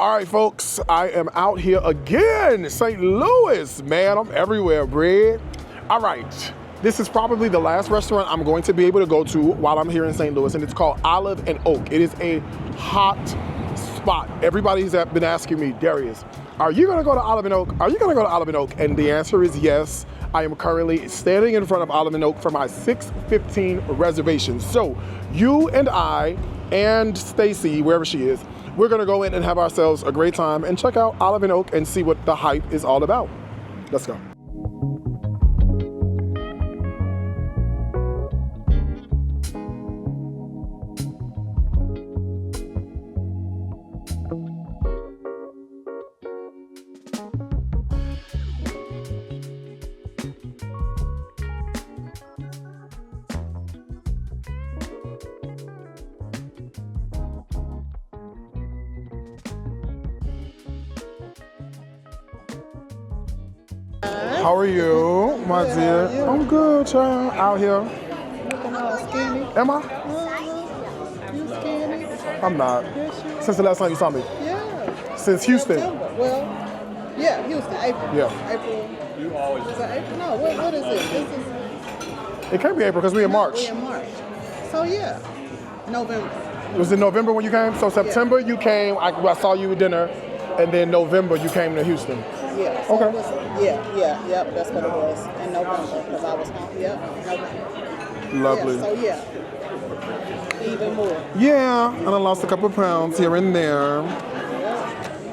All right, folks, I am out here again. St. Louis, man, I'm everywhere, Brad. All right, this is probably the last restaurant I'm going to be able to go to while I'm here in St. Louis, and it's called Olive and Oak. It is a hot spot. Everybody's been asking me, Darius, are you gonna go to Olive and Oak? Are you gonna go to Olive and Oak? And the answer is yes. I am currently standing in front of Olive and Oak for my 6:15 reservation. So you and I and Stacy, wherever she is, we're gonna go in and have ourselves a great time and check out Olive and Oak and see what the hype is all about. Let's go. How are you, my dear? I'm good, child. Out here. Looking all skinny. Am I? You skinny? I'm not. Since the last time you saw me? Yeah. Since Houston? September. Well, yeah, Houston, April. Yeah. April. You always. Is that April? No, what is it? This is. It can't be April because we're in March. We're in March. So yeah, November. Was it November when you came? So September you came, I saw you at dinner, and then November you came to Houston. Yeah. So Okay. it was, yep, that's what it was in November because I was home. Yep, November. Lovely. Yeah, so yeah, even more. Yeah, and I lost a couple of pounds here and there.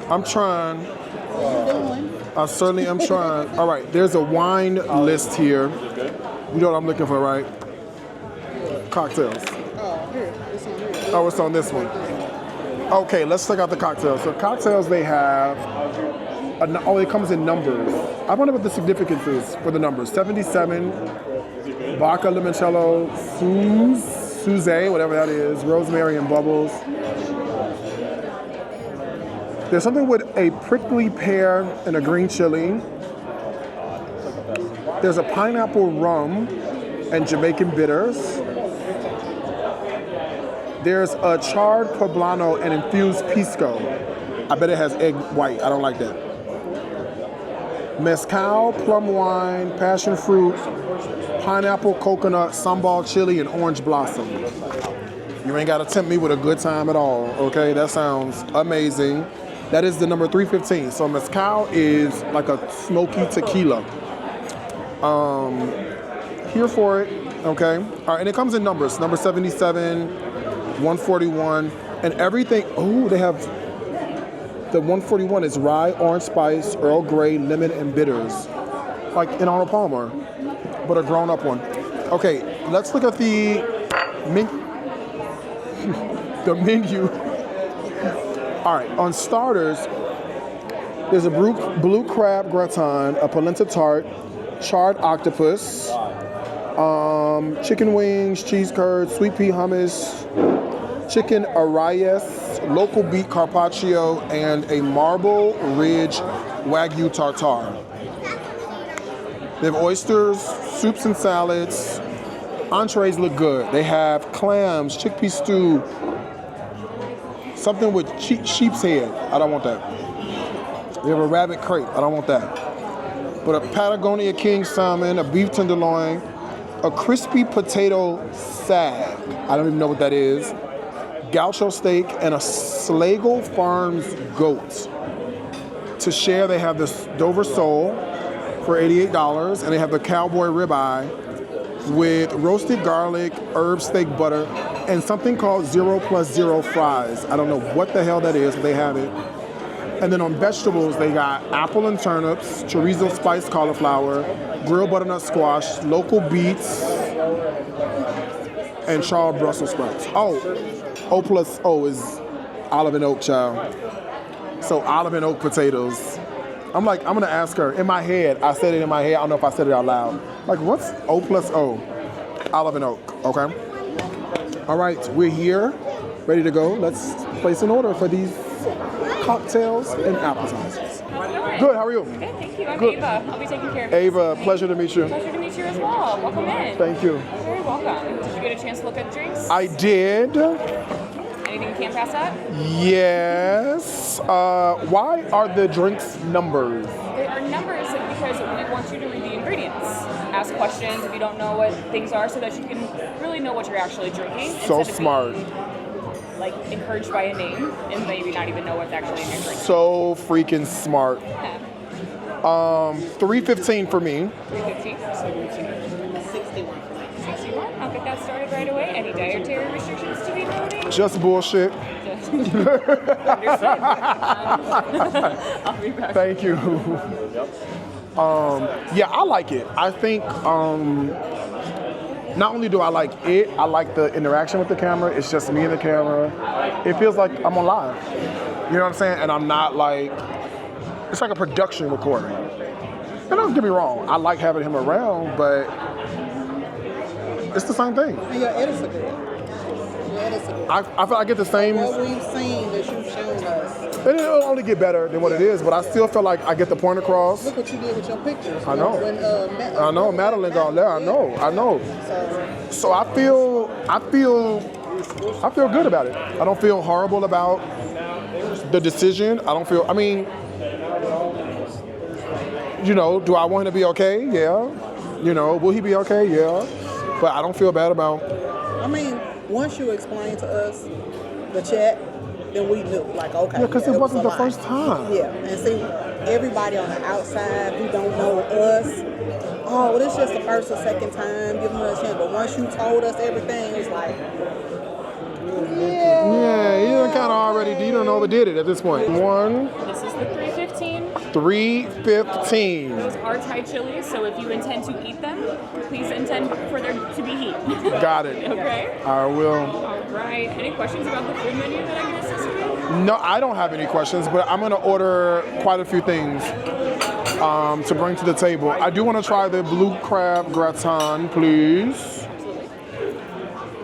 I'm trying. What you doing? I certainly am trying. All right, there's a wine list here. You know what I'm looking for, right? Cocktails. Oh, here. It's on here. Oh, it's on this one. Okay, let's check out the cocktails. So cocktails, they have, it comes in numbers. I wonder what the significance is for the numbers. 77, vodka, limoncello, Suze, whatever that is, rosemary and bubbles. There's something with a prickly pear and a green chili. There's a pineapple rum and Jamaican bitters. There's a charred poblano and infused pisco. I bet it has egg white. I don't like that. Mezcal, plum wine, passion fruit, pineapple, coconut, sambal chili, and orange blossom. You ain't gotta tempt me with a good time at all, okay? That sounds amazing. That is the number 315. So mezcal is like a smoky tequila. Here for it, okay? All right, and it comes in numbers. Number 77, 141, and everything. Oh, they have, the 141 is rye, orange spice, Earl Grey, lemon, and bitters. Like in Arnold Palmer, but a grown-up one. Okay, let's look at the menu. All right, on starters, there's a blue crab gratin, a polenta tart, charred octopus, chicken wings, cheese curds, sweet pea hummus, chicken arrayes, local beet carpaccio, and a Marble Ridge Wagyu tartare. They have oysters, soups and salads. Entrees look good. They have clams, chickpea stew, something with sheep's head. I don't want that. They have a rabbit crepe. I don't want that. But a Patagonia King salmon, a beef tenderloin, a crispy potato sag. I don't even know what that is. Gaucho steak and a Slagle Farms goat. To share, they have this Dover sole for $88, and they have the cowboy ribeye with roasted garlic, herb steak butter, and something called 0+0 fries. I don't know what the hell that is, but they have it. And then on vegetables, they got apple and turnips, chorizo spiced cauliflower, grilled butternut squash, local beets, and charred Brussels sprouts. Oh, O+O is Olive and Oak, child. So Olive and Oak potatoes. I'm gonna ask her. In my head, I said it in my head. I don't know if I said it out loud. Like, what's O+O? Olive and Oak, okay? All right, we're here, ready to go. Let's place an order for these cocktails and appetizers. Good, how are you? Good, thank you. I'm Good. Ava. I'll be taking care of you. Ava, pleasure to meet you. Pleasure to meet you as well. Welcome in. Thank you. You're very welcome. Did you get a chance to look at drinks? I did. Anything you can't pass up? Yes. Why are the drinks numbers? They are numbers because we want you to read the ingredients. Ask questions if you don't know what things are so that you can really know what you're actually drinking. So instead of smart. being, like encouraged by a name and maybe not even know what's actually in your drink. So freaking smart. Yeah. $3.15 for me. 315. 61. 61. I'll get that started right away. Any dietary restrictions to be noted? Just bullshit. Understood. I'll be back. Thank you. Yeah, I like it. I think not only do I like it, I like the interaction with the camera. It's just me and the camera. It feels like I'm on live. You know what I'm saying? And I'm not like, it's like a production recording. And don't get me wrong, I like having him around, but it's the same thing. And your edits are good. Your edits are good. I feel I get the same. What we've seen that you've shown us. And it'll only get better than what it is, but I still feel like I get the point across. Look what you did with your pictures. I know. I know Madeline's on there. I know. So I feel good about it. I don't feel horrible about the decision. I mean, you know, do I want him to be okay? Yeah. You know, will he be okay? Yeah. But I don't feel bad about. I mean, once you explain to us the chat, then we knew, like, okay. Yeah, because it wasn't the was a first lie. time. Yeah, and see, everybody on the outside who don't know us, oh, well, this just the first or second time, give them a chance. But once you told us everything, it was like, Yeah, you kind of already, you don't overdid it at this point. This is the 315. $3.15. Those are Thai chilies, so if you intend to eat them, please intend for there to be heat. Got it. Okay. I will. All right. Any questions about the food menu that I can assist with? No, I don't have any questions, but I'm going to order quite a few things to bring to the table. I do want to try the blue crab gratin, please.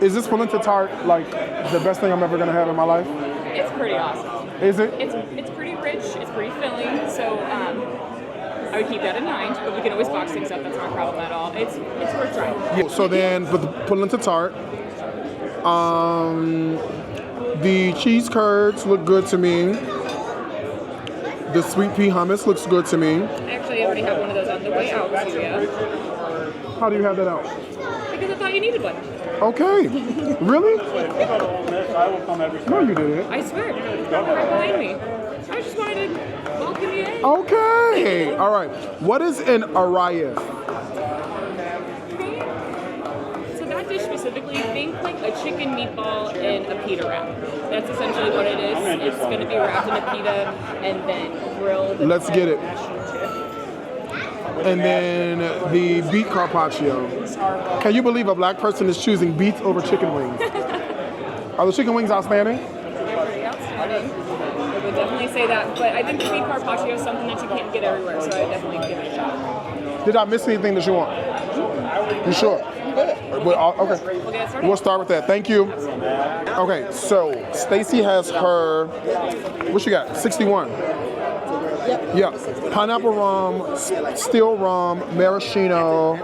Is this polenta tart like the best thing I'm ever going to have in my life? It's pretty awesome. Is it? It's pretty rich. It's pretty filling. So I would keep that in mind. But we can always box things up. That's not a problem at all. It's worth trying. Yeah, so then, with the polenta tart, the cheese curds look good to me. The sweet pea hummus looks good to me. Actually, I already have one of those on the way out to you. How do you have that out? Because I thought you needed one. Okay. Really? No, you didn't. I swear. Right behind me. I just wanted to welcome you in. Okay. All right. What is an arayif? So that dish specifically, think like a chicken meatball in a pita wrap. That's essentially what it is. It's going to be wrapped in a pita and then grilled. Let's get it. And then the beet carpaccio. Can you believe a black person is choosing beets over chicken wings? Are the chicken wings outstanding? They're pretty outstanding. I would definitely say that. But I think the beef carpaccio is something that you can't get everywhere, so I would definitely give it a shot. Did I miss anything that you want? You sure? Well, okay. We'll get started. We'll start with that. Thank you. Okay, so Stacy has her, what she got? 61. Yeah. Pineapple rum, still rum, maraschino,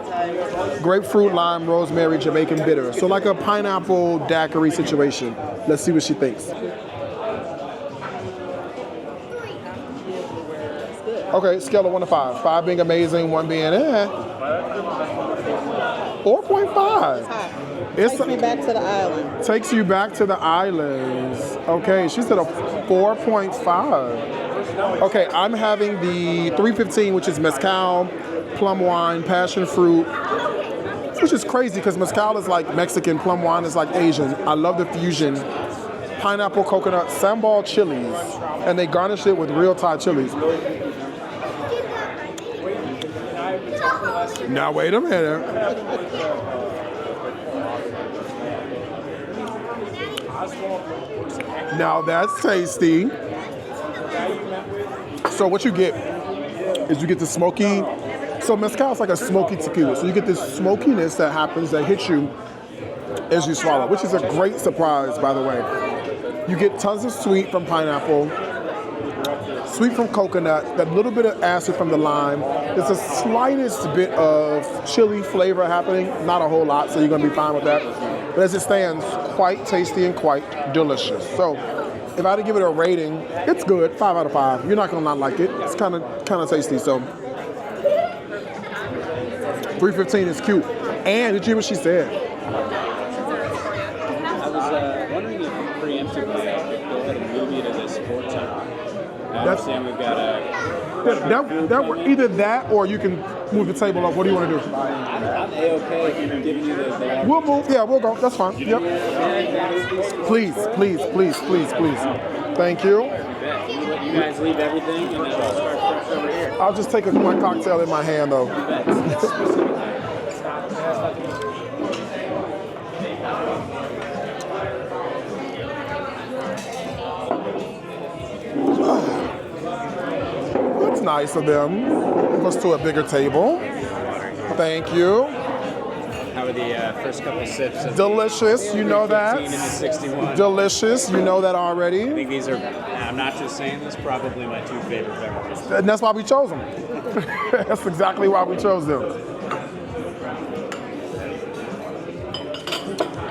grapefruit, lime, rosemary, Jamaican bitter. So like a pineapple daiquiri situation. Let's see what she thinks. Okay, scale of 1 to 5. 5 being amazing, 1 being 4.5. Takes me back to the island. Takes you back to the islands. Okay, she said a 4.5. Okay, I'm having the 315, which is mezcal, plum wine, passion fruit, which is crazy because mezcal is like Mexican, plum wine is like Asian. I love the fusion. Pineapple, coconut, sambal chilies, and they garnish it with real Thai chilies. Now wait a minute. Now that's tasty. So what you get is you get the smoky. So mezcal is like a smoky tequila. So you get this smokiness that happens that hits you as you swallow, which is a great surprise, by the way. You get tons of sweet from pineapple, sweet from coconut, that little bit of acid from the lime. There's the slightest bit of chili flavor happening, not a whole lot, so you're gonna be fine with that. But as it stands, quite tasty and quite delicious. So if I had to give it a rating, it's good, 5 out of 5. You're not gonna not like it. It's kind of tasty. So 315 is cute. And did you hear what she said? I was wondering if you preemptively go ahead and move you to the sports center. I understand we've got a. Either that or you can move the table up. What do you want to do? I'm A-okay if you're giving you the We'll move. Yeah, we'll go. That's fine. Yep. Please. Thank you. You guys leave everything and then I'll start fresh over here. I'll just take my cocktail in my hand, though. That's nice of them. Let's to a bigger table. Thank you. How are the first couple sips? Of Delicious, you know that. 15 and the 61. Delicious, you know that I already. think these are, I'm not just saying this, probably my 2 favorite beverages. And that's why we chose them. That's exactly why we chose them.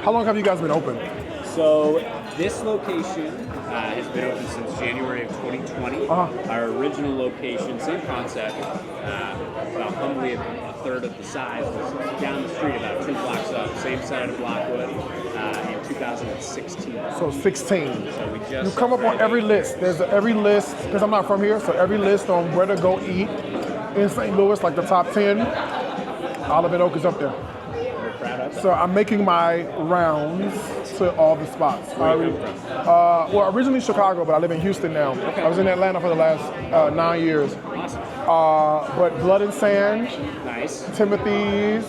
How long have you guys been open? So this location has been open since January of 2020. Our original location, same concept, about humbly a third of the size, was down the street about 2 blocks up, same side of Blockwood, in 2016. So 16. So we just You come up on every list. There's every list, because I'm not from here, so every list on where to go eat in St. Louis, like the top 10, Olive and Oak is up there. We're proud of. So I'm making my rounds to all the spots. Where do you come from? Well, originally Chicago, but I live in Houston now. Okay. I was in Atlanta for the last 9 years. Awesome. But Blood and Sand, Nice. Timothy's,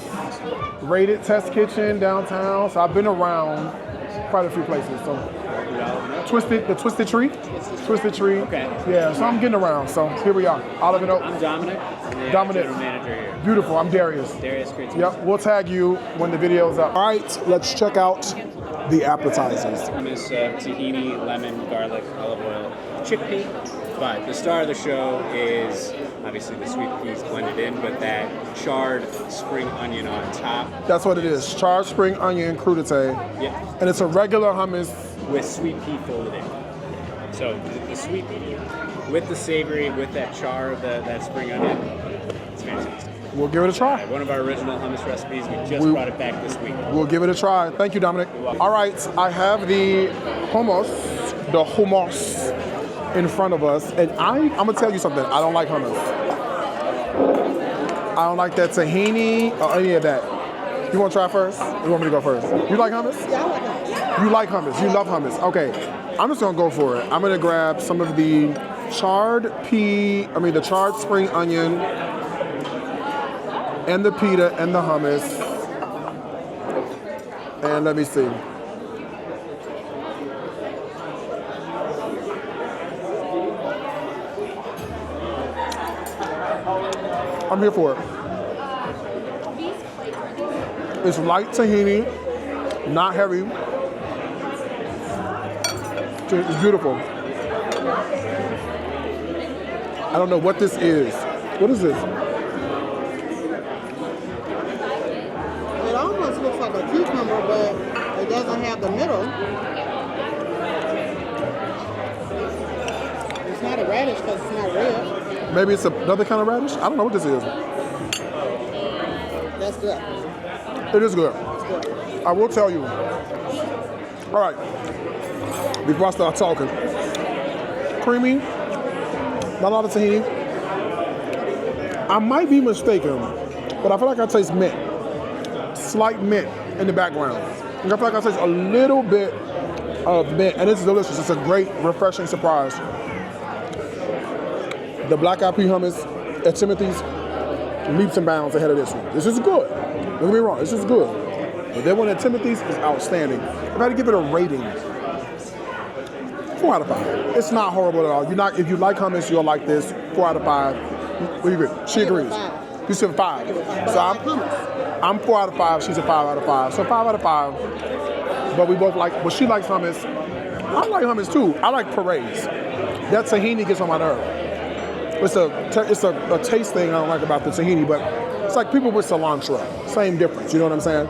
Rated Test Kitchen downtown. So I've been around quite a few places. So the Twisted Tree. Okay. Yeah, so I'm getting around. So here we are. Olive and Oak. I'm Dominic. I'm the Dominic. general manager here. Beautiful. I'm Darius. Darius, great to Yep, we'll tag you when the video's up. All right, let's check out the appetizers. Hummus, tahini, lemon, garlic, olive oil, chickpea. But the star of the show is obviously the sweet peas blended in, but that charred spring onion on top. That's what it is. Charred spring onion crudité. Yep. And it's a regular hummus. With sweet pea folded in. So the sweet pea with the savory, with that char of that spring onion, it's fantastic. We'll give it a try. One of our original hummus recipes. We just brought it back this week. We'll give it a try. Thank you, Dominic. All right, I have the hummus in front of us, and I'm gonna tell you something. I don't like hummus. I don't like that tahini or any of that. You want to try first? Or you want me to go first? You like hummus? Yeah, I like that. You like hummus. You love hummus. Okay, I'm just gonna go for it. I'm gonna grab some of the charred spring onion and the pita and the hummus. And let me see. I'm here for it. It's light tahini, not heavy. It's beautiful. I don't know what this is. What is this? It almost looks like a cucumber, but it doesn't have the middle. It's not a radish because it's not red. Maybe it's another kind of radish? I don't know what this is. That's good. It is good. It's good. I will tell you. All right. Before I start talking. Creamy. Not a lot of tahini. I might be mistaken, but I feel like I taste mint. Slight mint in the background. And I feel like I taste a little bit of mint, and it's delicious. It's a great, refreshing surprise. The black eyed pea hummus at Timothy's leaps and bounds ahead of this one. This is good. Don't get me wrong, this is good. But that one at Timothy's is outstanding. If I had to give it a rating, 4 out of 5. It's not horrible at all. If you like hummus, you'll like this. 4 out of 5. What do you agree? She agrees. You said 5. So I'm 4 out of 5. She's a 5 out of 5. So 5 out of 5. But we both like. But she likes hummus. I like hummus too. I like purees. That tahini gets on my nerve. It's a taste thing I don't like about the tahini, but it's like people with cilantro. Same difference. You know what I'm saying?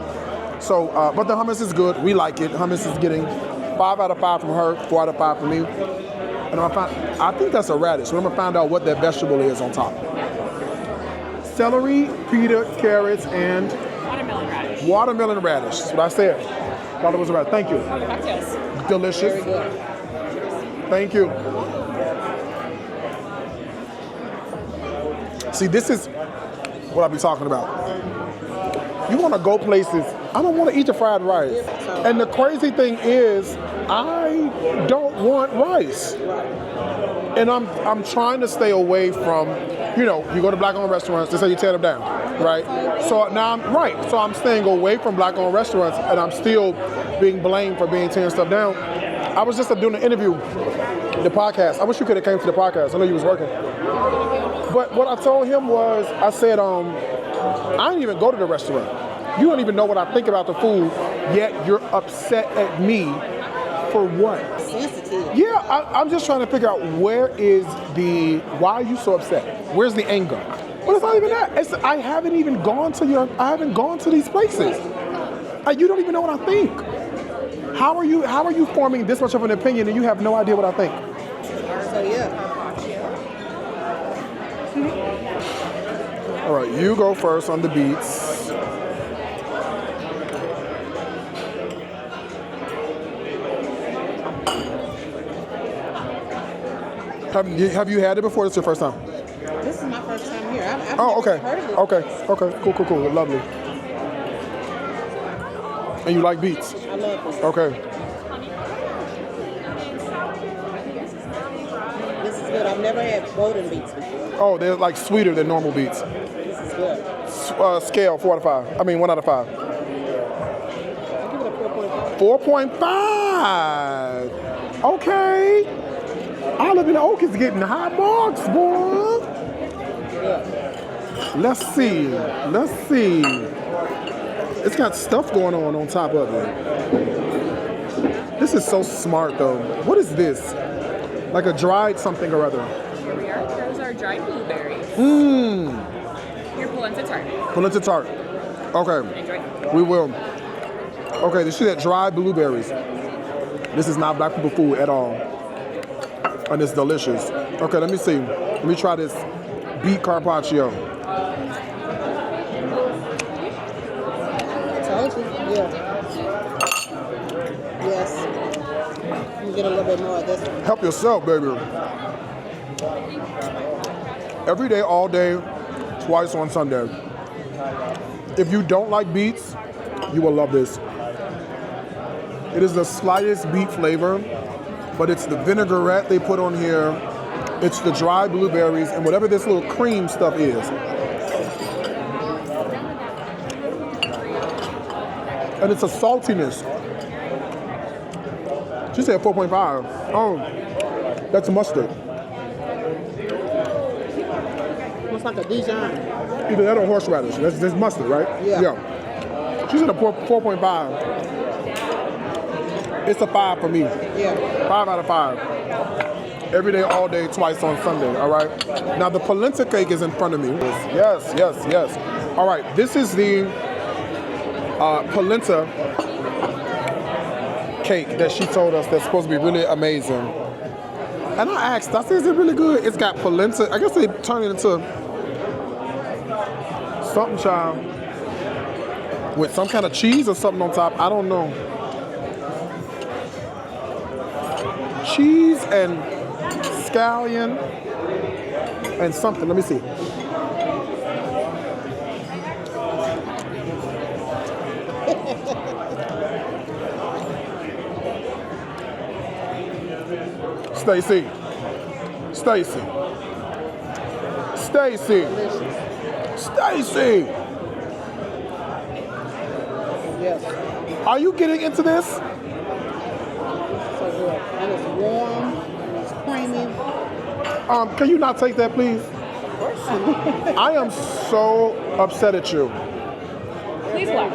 So, but the hummus is good. We like it. Hummus is getting 5 out of 5 from her, 4 out of 5 from me. And I think that's a radish. Remember, find out what that vegetable is on top. Celery, pita, carrots, and Watermelon radish. watermelon radish. That's what I said. Thought it was a radish. Thank you. Oh, cocktails. Delicious. Very good. Thank you. See, this is what I be talking about. You want to go places. I don't want to eat the fried rice. And the crazy thing is, I don't want rice. And I'm trying to stay away from, you go to black-owned restaurants, they say you tear them down, right? So now I'm staying away from black-owned restaurants, and I'm still being blamed for being tearing stuff down. I was just doing an interview, the podcast. I wish you could have came to the podcast. I know you was working. But what I told him was, I said, I didn't even go to the restaurant. You don't even know what I think about the food, yet you're upset at me for what? Sensitive. Yeah, I'm just trying to figure out why are you so upset? Where's the anger? Well, it's not even that. I haven't gone to these places. You don't even know what I think. How are you forming this much of an opinion and you have no idea what I think? So yeah. All right, you go first on the beets. Have you had it before? This is your first time? This is my first time here. I've Okay. never heard of it. Okay. Cool. Lovely. And you like beets? I love this. Okay. This is good. I've never had golden beets before. Oh, they're like sweeter than normal beets. This is good. Scale 4 out of 5. I mean 1 out of 5. I'll give it a 4.5. 4.5. Okay. Olive and Oak is getting high marks, boy. Let's see. It's got stuff going on top of it. This is so smart, though. What is this? Like a dried something or other. Here we are. Those are dried blueberries. Your polenta tart. Polenta tart. Okay. Enjoy. We will. Okay, this is that dried blueberries. This is not black people food at all. And it's delicious. Okay, let me see. Let me try this beet carpaccio. Told you. Yeah. Yes. You get a little bit more of this one. Help yourself, baby. Every day, all day, twice on Sunday. If you don't like beets, you will love this. It is the slightest beet flavor, but it's the vinaigrette they put on here. It's the dried blueberries and whatever this little cream stuff is. And it's a saltiness. She said 4.5. Oh, that's mustard. Looks like a Dijon. Either that or horseradish. That's mustard, right? Yeah. She said a 4.5. It's a 5 for me. Yeah. 5 out of 5. Every day, all day, twice on Sunday, all right? Now, the polenta cake is in front of me. Yes. All right, this is the polenta cake that she told us that's supposed to be really amazing. And I asked, I said, is it really good? It's got polenta. I guess they turn it into something, child, with some kind of cheese or something on top. I don't know. Cheese and scallion and something. Let me see. Stacy. Yes. Are you getting into this? So good. And it's warm. It's creamy. Can you not take that, please? I am so upset at you. Please walk.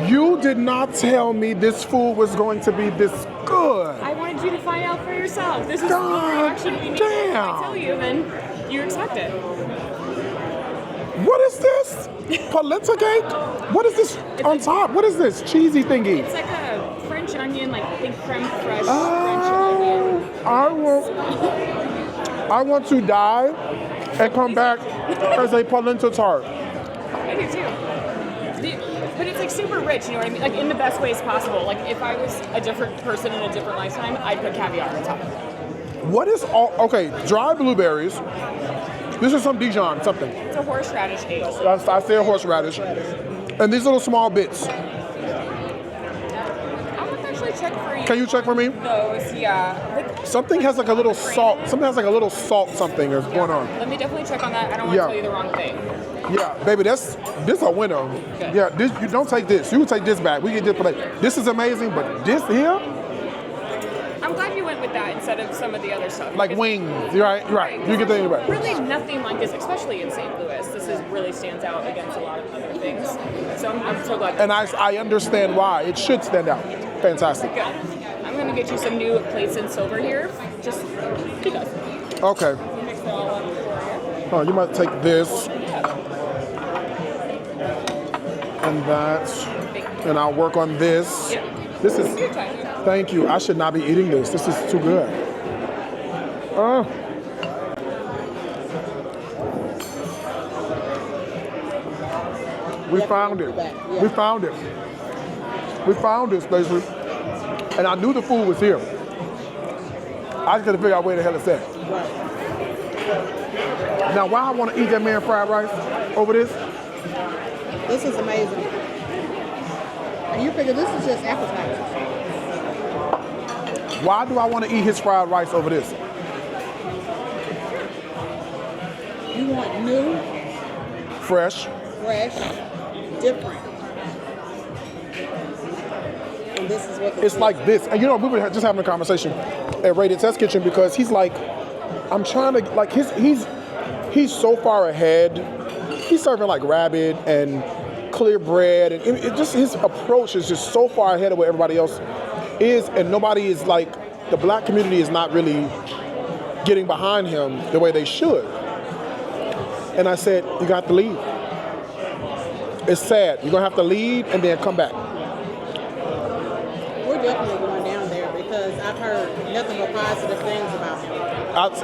You did not tell me this food was going to be this good. I wanted you to find out for yourself. This is the God reaction we need. damn. If I tell you, then you expect it. What is this? Polenta cake? What is this on top? What is this cheesy thingy? It's like a French onion, like think creme fraiche, French onion. I want to die and come back as a polenta tart. I do too. But it's like super rich, you know what I mean? Like in the best ways possible. Like if I was a different person in a different lifetime, I'd put caviar on top of it. What is all? Okay, dry blueberries. This is some Dijon something. It's a horseradish cake. I say horseradish. And these little small bits. I want to actually check for you. Can you check for me? Those, yeah. Like, Something has like a little salt. Something has like a little salt something is going on. let me definitely check on that. I don't want to Yeah. tell you the wrong thing. Yeah, baby, this a winner. Good. Yeah, this you don't take this. You can take this back. We can just play. This is amazing, but this here, I'm glad you went with that instead of some of the other stuff. like because- wings. You're right. You're right. You can think about it. Really nothing like this, especially in St. Louis. This is really stands out against a lot of other things. So I'm so glad. And I understand why. It should stand out. Fantastic. Good. I'm gonna get you some new plates in silver here. Just because. Okay. Mix it all up for you. Oh, you might take this and that, and I'll work on this. Yeah. This is. Your time. Thank you. I should not be eating this. This is too good. We found it. Yeah. We found it. We found this, basically. And I knew the food was here. I just got to figure out where the hell it's at. Right. Now, why I want to eat that man fried rice over this? This is amazing. And you figure this is just appetizers. Why do I want to eat his fried rice over this? You want new, Fresh. fresh, different. And this is what It's like this. And you know, we were just having a conversation at Rated Test Kitchen because he's like, I'm trying to, like, he's so far ahead. He's serving like rabbit and clear bread. And it just, his approach is just so far ahead of what everybody else is. And nobody is like, the black community is not really getting behind him the way they should. And I said, you got to leave. It's sad. You're going to have to leave and then come back. We're definitely going down there because I've heard nothing but positive things about him.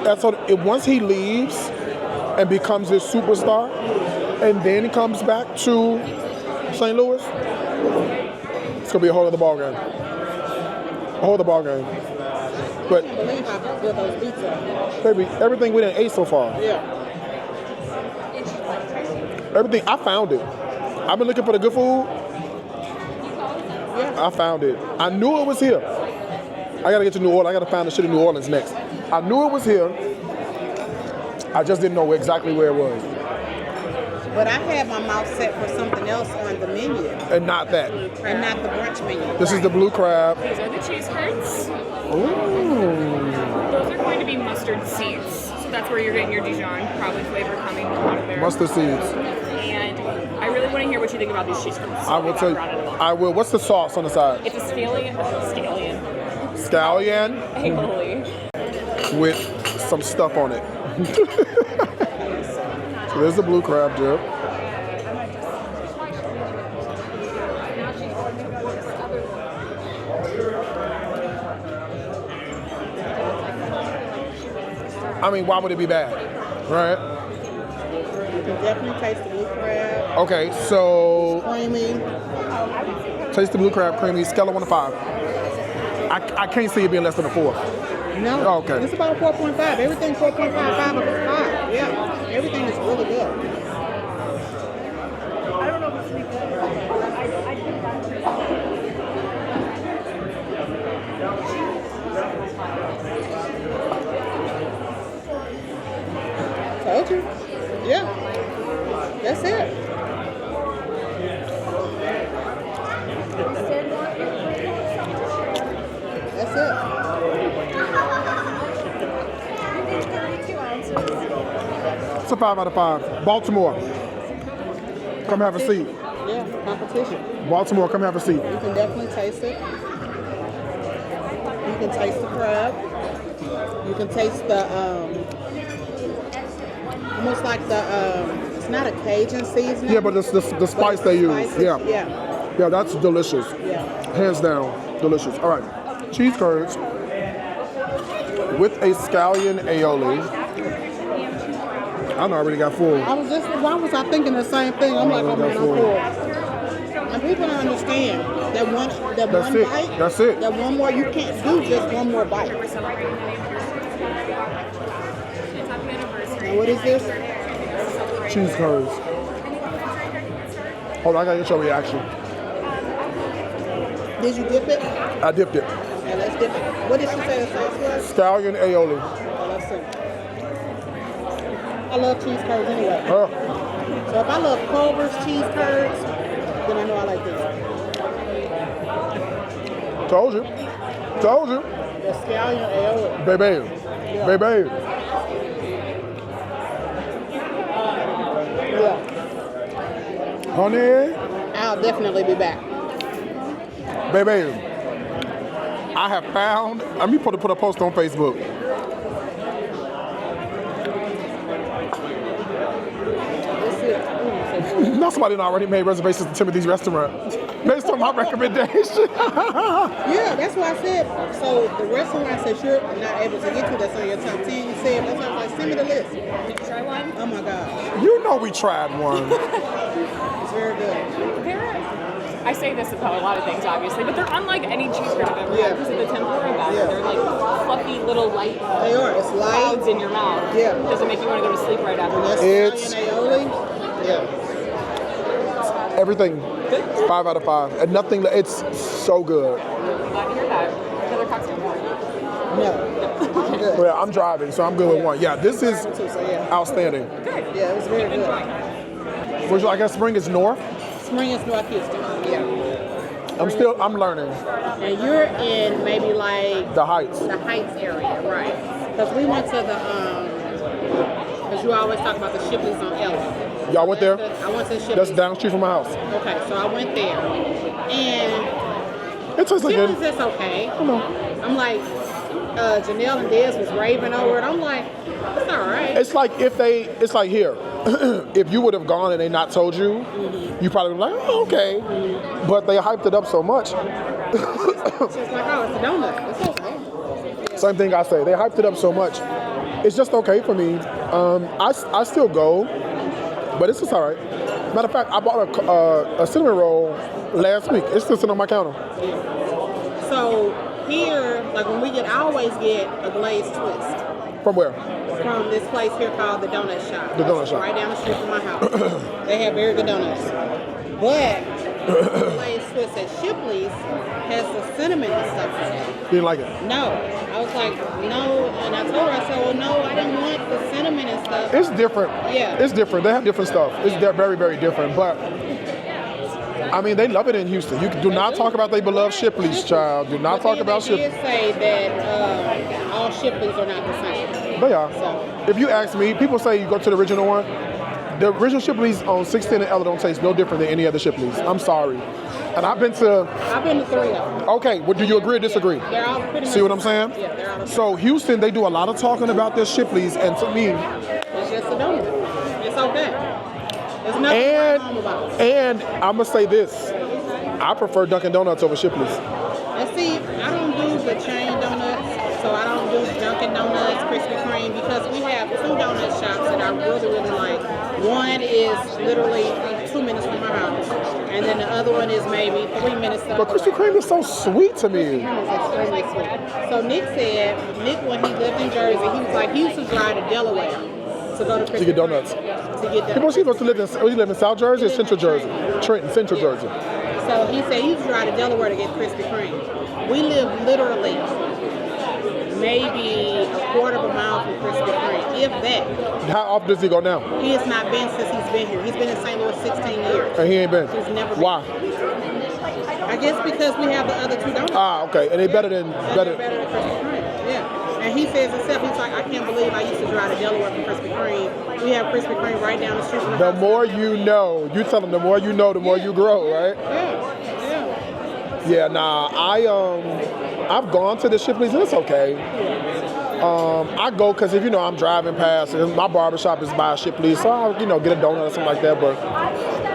That's what, once he leaves and becomes this superstar, and then he comes back to St. Louis, it's gonna be a whole other ball game. A whole other ball game. But I can't believe how good those beats are. baby, everything we done ate so far, Yeah. everything, I found it. I've been looking for the good food. Yeah. I found it. I knew it was here. I gotta get to New Orleans. I gotta find the shit in New Orleans next. I knew it was here. I just didn't know exactly where it was. But I had my mouth set for something else on the menu And not that. and not the brunch menu. This is the blue crab. These are the cheese curds. Ooh. Those are going to be mustard seeds. So that's where you're getting your Dijon, probably flavor coming out of there. Mustard seeds. And I really want to hear what you think about these cheese curds. I will tell you. I will. What's the sauce on the side? It's a scallion. Scallion Aioli. with some stuff on it. So there's the blue crab dip. I mean, why would it be bad? Right? You can definitely taste the blue crab. Okay, so Creamy. taste the blue crab creamy, scale of 1 to 5. I can't see it being less than a 4. No. Oh, okay. It's about a 4.5. Everything 4.5, 5 of 5. Yeah. Everything is really good. Told you. Yeah. That's it. That's it. It's a 5 out of 5. Baltimore, come have a seat. Yeah, competition. Baltimore, come have a seat. You can definitely taste it. You can taste the crab. You can taste the almost like the it's not a Cajun seasoning. Yeah, but it's the spice they use. spices, Yeah. Yeah. Yeah, that's delicious. Yeah. Hands down, Delicious. All right. Cheese curds with a scallion aioli. I already got full. Why was I thinking the same thing? I'm like, I'm full. And people don't understand that one bite. That's it. That one more, you can't do just one more bite. Now what is this? Cheese curds. Hold on, I gotta get your reaction. Did you dip it? I dipped it. Yeah, let's dip it. What did she say the sauce was? Scallion aioli. Oh, let's see. I love cheese curds anyway. Huh. So if I love Culver's cheese curds, then I know I like this. Told you. Told you. The scallion aioli. Baby. Baby. Yeah. Honey. I'll definitely be back. Baby. I have found, let me put a post on Facebook. This is, Now somebody done already made reservations at Timothy's restaurant based on my recommendation. yeah, that's why I said. So the restaurant said you're not able to get to that's on your top 10. You said that's why I was like, send me the list. Did you try one? Oh my gosh, You know we tried one. it's very good. I say this about a lot of things, obviously, but they're unlike any cheese curd I've ever Yeah. had because of the tempura batter. Yeah. They're like fluffy little light They are. It's light. clouds in your mouth. Yeah. Doesn't make you want to go to sleep right after. And that's It's- scallion aioli. Yeah. Everything. 5 out of 5. And nothing, it's so good. Glad to hear that. Another cocktail. No. I'm good. Well, I'm driving, so I'm good with one. Yeah, this is Too, so yeah. outstanding. Yeah, it was very good. Which I guess spring is north. Spring is North Houston. Yeah. I'm learning. And you're in maybe like The Heights. the Heights area, right? Because we went to the because you always talk about the Shipley's on Ellen. Y'all went there? I went to Shipley's. That's down the street from my house. Okay, so I went there, and It tastes like Shipley's it. is okay. I know. I'm like, Janelle and Dez was raving over it. I'm like, it's all right. It's like it's like here. If you would have gone and they not told you, you probably would be like, oh, okay. But they hyped it up so much. It's just like, oh, it's a donut. It's okay. Same thing I say. They hyped it up so much. It's just okay for me. I still go, but it's just all right. Matter of fact, I bought a cinnamon roll last week. It's still sitting on my counter. So here, like when we I always get a glazed twist From where? from this place here called the Donut Shop. The Donut Shop. Right down the street from my house. They have very good donuts. But the glazed twist at Shipley's has the cinnamon and stuff in it. Didn't like it. No. I was like, no. And I told her, I said, well, no, I didn't want the cinnamon and stuff. It's different. Yeah. It's different. They have different stuff. They're very, very different. But I mean, they love it in Houston. You do not talk about they beloved Shipley's, child. Do not talk about Shipley's. Shipley's. They did say that all Shipley's are not the same. They are. So. If you ask me, people say you go to the original one. The original Shipley's on 16 and Ella don't taste no different than any other Shipley's. I'm sorry. And I've been to 3 of them. okay, well, do you agree or disagree? They're all pretty much See what I'm the saying? same. Yeah, they're all the same. So Houston, they do a lot of talking about their Shipley's, and to me, It's just a donut. It's okay. There's nothing wrong about it. and I'm gonna say this, I prefer Dunkin' Donuts over Shipley's. And see, I don't do the chain donuts, so I don't do Dunkin' Donuts, Krispy Kreme, because we have 2 donut shops that I really, really like. One is literally 2 minutes from my house, and then the other one is maybe 3 minutes. But Krispy Kreme is so sweet to me. Kreme is extremely sweet. So Nick said, when he lived in Jersey, he was like, he used to drive to Delaware to go to Krispy To get Kreme. donuts. To get People donuts. supposed to live in, you live in South Jersey or Central Jersey? Trenton, Central Jersey. So he said he used to drive to Delaware to get Krispy Kreme. We live literally maybe a quarter of a mile from Krispy Kreme, if that. How often does he go now? He has not been since he's been here. He's been in St. Louis 16 years. And he ain't been. He's never been. Why? I guess because we have the other 2 donuts. Ah, okay. And they better than They're better than Krispy Kreme. Yeah. And he says himself, he's like, I can't believe I used to drive to Delaware from Krispy Kreme. We have Krispy Kreme right down the street from the The house. more you know, you tell them the more you know, the more you grow, right? Yeah. Yeah, nah, I've gone to the Shipley's and it's okay. I go because if I'm driving past and my barbershop is by Shipley's, so I'll get a donut or something like that, but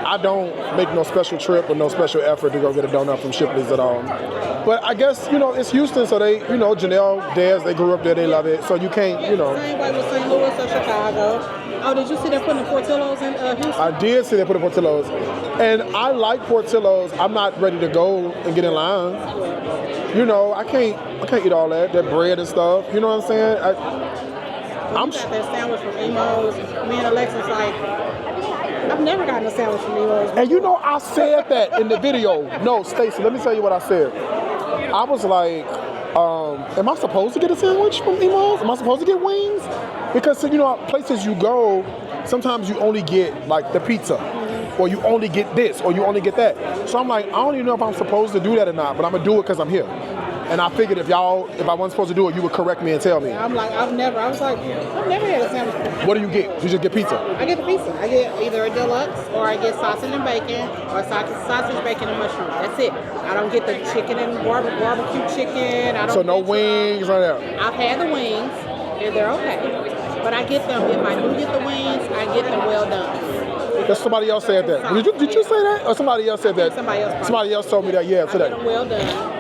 I don't make no special trip or no special effort to go get a donut from Shipley's at all. But I guess, you know, it's Houston, so they, you know, Janelle, Dez, they grew up there, they love it. So you can't, you know. Same way with St. Louis or Chicago. Oh, did you see they're putting Portillo's in Houston? I did see they put in Portillo's. And I like Portillo's. I'm not ready to go and get in line. You know, I can't eat all that bread and stuff. You know what I'm saying? I'm got that sandwich from Emo's. Me and Alexis like, I've never gotten a sandwich from Emo's. And you know, I said that in the video. No, Stacey, let me tell you what I said. I was like, am I supposed to get a sandwich from Emo's? Am I supposed to get wings? Because, you know, places you go, sometimes you only get like the pizza, or you only get this, or you only get that. So I'm like, I don't even know if I'm supposed to do that or not, but I'm gonna do it because I'm here. And I figured if I wasn't supposed to do it, you would correct me and tell me. I'm like, I've never had a sandwich. What do you get? You just get pizza? I get the pizza. I get either a deluxe or I get sausage and bacon or sausage, bacon, and mushroom. That's it. I don't get the chicken and barbecue chicken. I don't So no wings or that? I've had the wings and they're okay. But I get them, if I do get the wings, I get them well done. That's somebody else said that. Did you say that? Or somebody else said that? Somebody else told me that, yeah, today. I get them well done.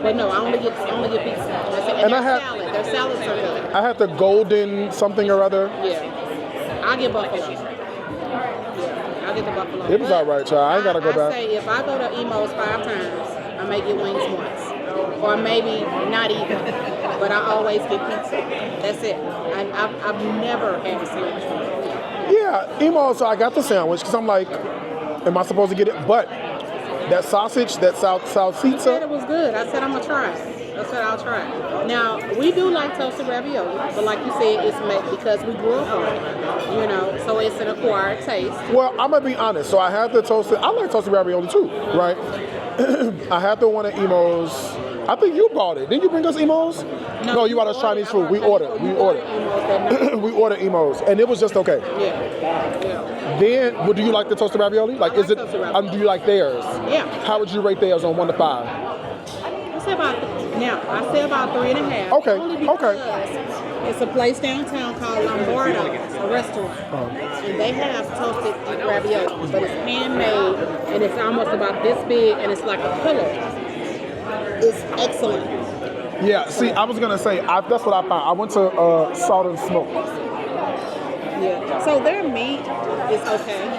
But no, I only get pizza. And salad. Their salads are good. I had the golden something or other. Yeah. I'll get buffalo. Yeah, I'll get the buffalo. It was all right, child. I ain't got to go back. I say if I go to Emo's 5 times, I may get wings once. Or maybe not even. But I always get pizza. That's it. I've never had a sandwich from them. Yeah, Emo's, so I got the sandwich because I'm like, am I supposed to get it? But that sausage, that salsiccia. I said it was good. I said I'm going to try it. I said I'll try it. Now, we do like toasted ravioli, but like you said, it's made because we grew up on it, you know, so it's an acquired taste. Well, I'm going to be honest. So I had the toasted, I like toasted ravioli too, right? I had the one at Emo's. I think you bought it. Didn't you bring us Emo's? No, you bought us Chinese food. We ordered. We ordered Emo's, and it was just okay. Yeah. Then, do you like the toasted ravioli? Like, is it? Do you like theirs? Yeah. How would you rate theirs on 1 to 5? I say about 3.5. Okay. Only because it's a place downtown called Lombardo, a restaurant, and they have toasted ravioli, but it's handmade and it's almost about this big, and it's like a pillow. It's excellent. Yeah, see, I was gonna say that's what I found. I went to Salt and Smoke. Yeah. So their meat is okay.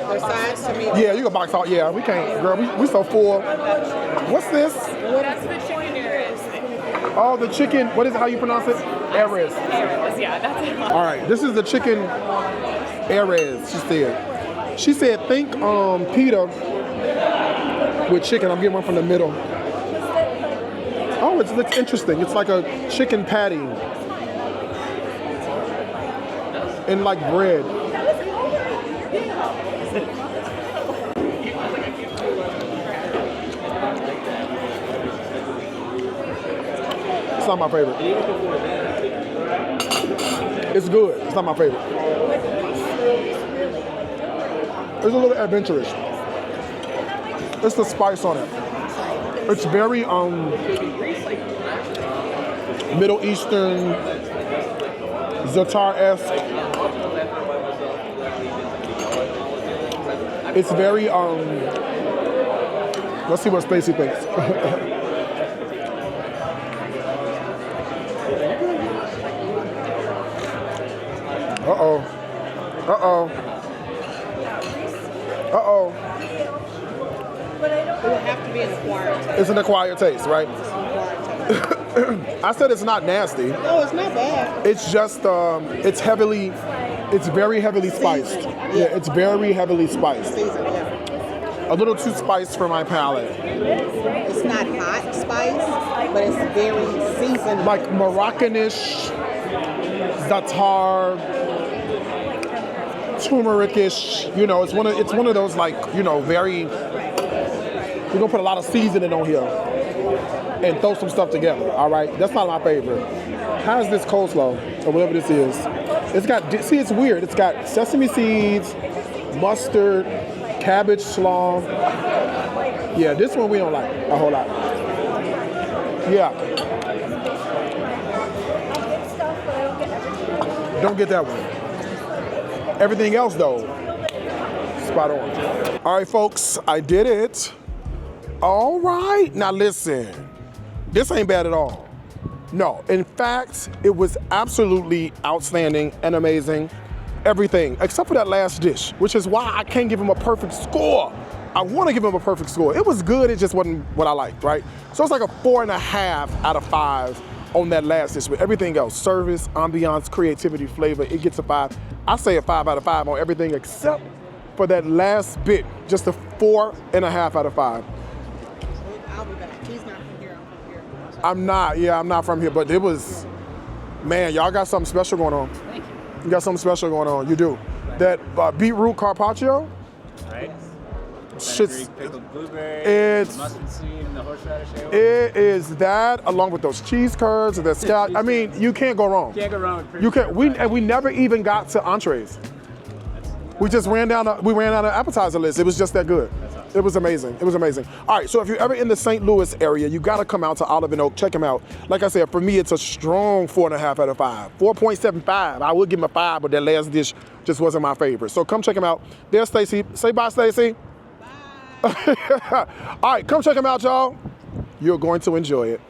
Their sides to me. Yeah, you can box out. Yeah, we can't, girl. We so full. What's this? That's the chicken Ares. Oh, the chicken. What is it? How you pronounce it? Ares. Ares, yeah, that's it. All right, this is the chicken Ares. She said, think pita with chicken. I'm getting one from the middle. Oh, it looks interesting. It's like a chicken patty and like bread. It's not my favorite. It's good. It's not my favorite. It's a little adventurous. It's the spice on it. It's very Middle Eastern, Za'atar-esque. It's very let's see what Stacey thinks. Uh-oh. It would have to be an acquired taste. It's an acquired taste, right? It's an acquired taste. I said it's not nasty. No, it's not bad. It's just, it's very heavily spiced. Seasoned. Yeah, it's very heavily spiced. Seasoned, yeah. A little too spiced for my palate. It's not hot spice, but it's very seasoned. Like Moroccanish, Za'atar, turmeric-ish. You know, it's one of those like, you know, very. We're gonna put a lot of seasoning on here and throw some stuff together. All right, that's not my favorite. How's this coleslaw or whatever this is? It's got. See, it's weird. It's got sesame seeds, mustard, cabbage slaw. Yeah, this one we don't like a whole lot. Yeah. Don't get that one. Everything else though, spot on. All right, folks, I did it. All right. Now listen, this ain't bad at all. No, in fact, it was absolutely outstanding and amazing. Everything, except for that last dish, which is why I can't give him a perfect score. I want to give him a perfect score. It was good, it just wasn't what I liked, right? So it's like a 4.5 out of 5 on that last dish, but everything else, service, ambiance, creativity, flavor, it gets a 5. I say a 5 out of 5 on everything except for that last bit, just a 4.5 out of 5. I'll be back. He's not from here. I'm from here. I'm not from here, but it was, man, y'all got something special going on. Thank you. You got something special going on, you do. That beetroot carpaccio, Right? shit's, Pickled blueberry, it's- mustard seed, and the horseradish ale. it is that along with those cheese curds and that scallop. I mean, you can't go wrong. Can't go wrong with You can't. We never even got to entrees. We just ran down an appetizer list. It was just that good. It was amazing. It was amazing. All right, so if you're ever in the St. Louis area, you gotta come out to Olive and Oak. Check them out. Like I said, for me, it's a strong 4.5 out of 5. 4.75. I would give them a 5, but that last dish just wasn't my favorite. So come check them out. There's Stacy. Say bye, Stacy. Bye. All right, come check them out, y'all. You're going to enjoy it.